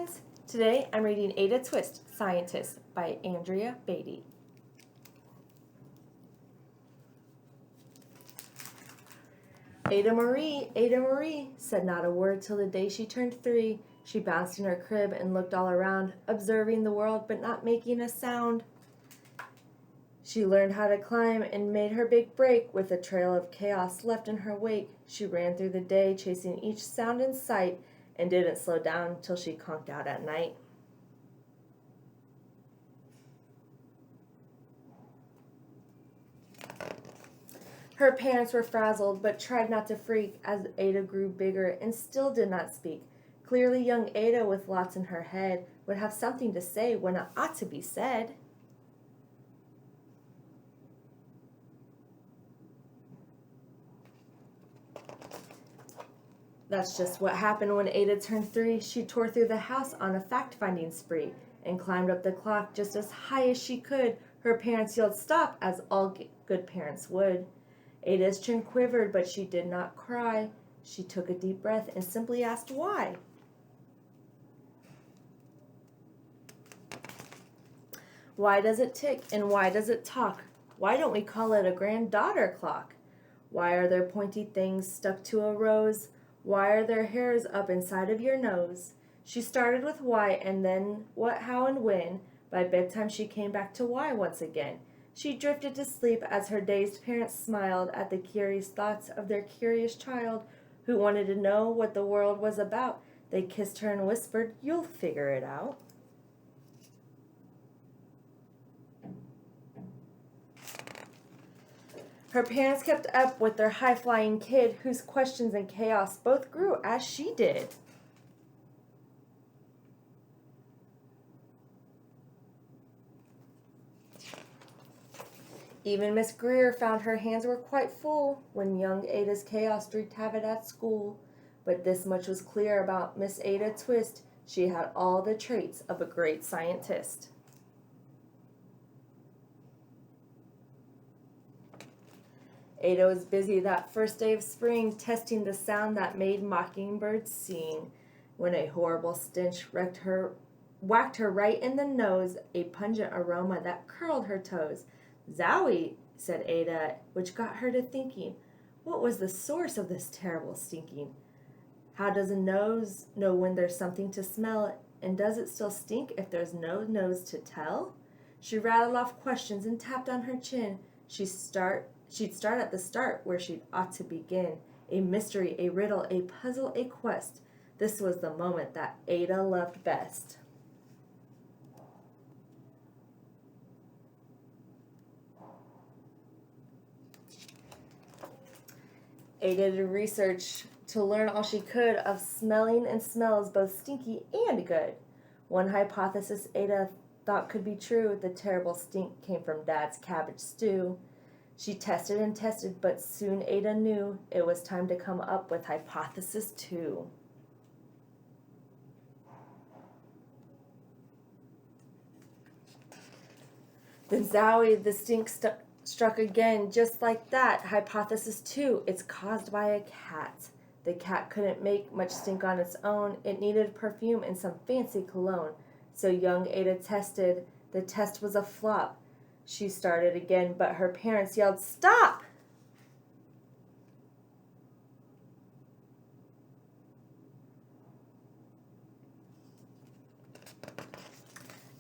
friends! Today I'm reading Ada Twist, Scientist by Andrea Beaty. Ada Marie, said not a word till the day she turned 3. She bounced in her crib and looked all around, observing the world but not making a sound. She learned how to climb and made her big break with a trail of chaos left in her wake. She ran through the day, chasing each sound in sight, and didn't slow down till she conked out at night. Her parents were frazzled, but tried not to freak as Ada grew bigger and still did not speak. Clearly young Ada, with lots in her head, would have something to say when it ought to be said. That's just what happened when Ada turned 3. She tore through the house on a fact-finding spree and climbed up the clock just as high as she could. Her parents yelled stop, as all good parents would. Ada's chin quivered, but she did not cry. She took a deep breath and simply asked why. Why does it tick and why does it talk? Why don't we call it a granddaughter clock? Why are there pointy things stuck to a rose? Why are there hairs up inside of your nose? She started with why and then what, how, and when. By bedtime she came back to why once again. She drifted to sleep as her dazed parents smiled at the curious thoughts of their curious child who wanted to know what the world was about. They kissed her and whispered, "You'll figure it out." Her parents kept up with their high-flying kid, whose questions and chaos both grew as she did. Even Miss Greer found her hands were quite full when young Ada's chaos wreaked havoc at school. But this much was clear about Miss Ada Twist: she had all the traits of a great scientist. Ada was busy that first day of spring, testing the sound that made mockingbirds sing, when a horrible stench whacked her right in the nose, a pungent aroma that curled her toes. "Zowie," said Ada, which got her to thinking. What was the source of this terrible stinking? How does a nose know when there's something to smell, and does it still stink if there's no nose to tell? She rattled off questions and tapped on her chin. She'd start at the start where she'd ought to begin. A mystery, a riddle, a puzzle, a quest. This was the moment that Ada loved best. Ada did research to learn all she could of smelling and smells, both stinky and good. One hypothesis Ada thought could be true: the terrible stink came from Dad's cabbage stew. She tested and tested, but soon Ada knew it was time to come up with hypothesis 2. Then zowie, the stink struck again, just like that. Hypothesis 2, it's caused by a cat. The cat couldn't make much stink on its own. It needed perfume and some fancy cologne. So young Ada tested. The test was a flop. She started again, but her parents yelled, "Stop!"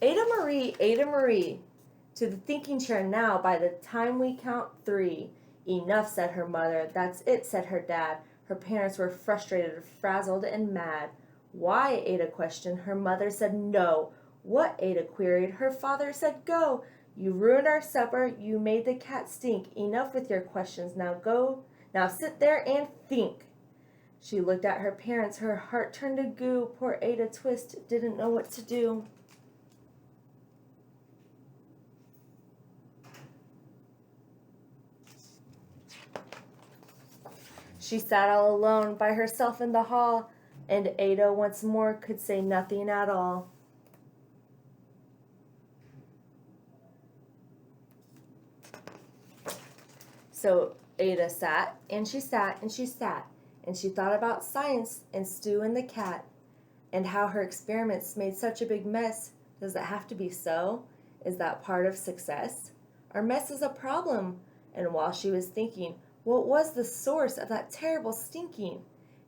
Ada Marie, to the thinking chair now by the time we count 3. "Enough," said her mother. "That's it," said her dad. Her parents were frustrated, frazzled, and mad. "Why?" Ada questioned. Her mother said no. "What?" Ada queried. Her father said go. "You ruined our supper. You made the cat stink. Enough with your questions. Now go. Now sit there and think." She looked at her parents. Her heart turned to goo. Poor Ada Twist didn't know what to do. She sat all alone by herself in the hall, and Ada once more could say nothing at all. So Ada sat, and she sat, and she sat, and she thought about science and Stu and the cat. and how her experiments made such a big mess. Does it have to be so? Is that part of success? Our mess is a problem. And while she was thinking, what was the source of that terrible stinking?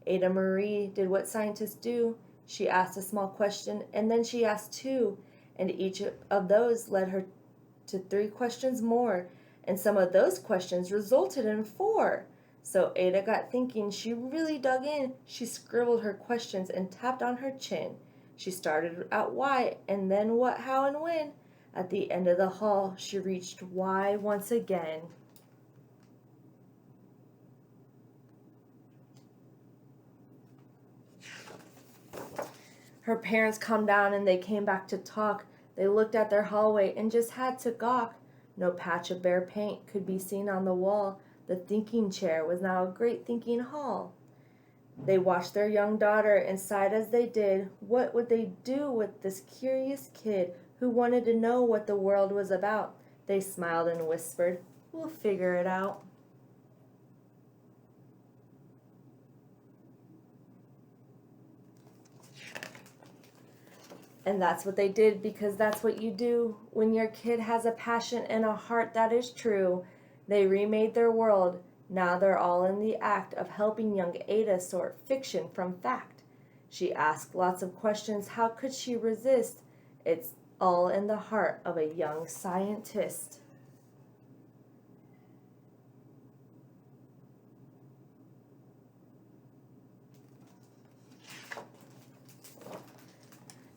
Ada Marie did what scientists do. She asked a small question, and then she asked two, and each of those led her to 3 questions more, and some of those questions resulted in 4. So Ada got thinking. She really dug in. She scribbled her questions and tapped on her chin. She started at why, and then what, how, and when. At the end of the hall, she reached why once again. Her parents calmed down and they came back to talk. They looked at their hallway and just had to gawk. No patch of bare paint could be seen on the wall. The thinking chair was now a great thinking hall. They watched their young daughter and sighed as they did. What would they do with this curious kid who wanted to know what the world was about? They smiled and whispered, "We'll figure it out." And that's what they did, because that's what you do when your kid has a passion and a heart that is true. They remade their world. Now they're all in the act of helping young Ada sort fiction from fact. She asked lots of questions. How could she resist? It's all in the heart of a young scientist.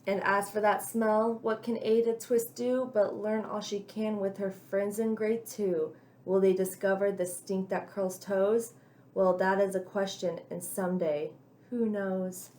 And as for that smell, what can Ada Twist do but learn all she can with her friends in grade 2? Will they discover the stink that curls toes? Well, that is a question, and someday, who knows?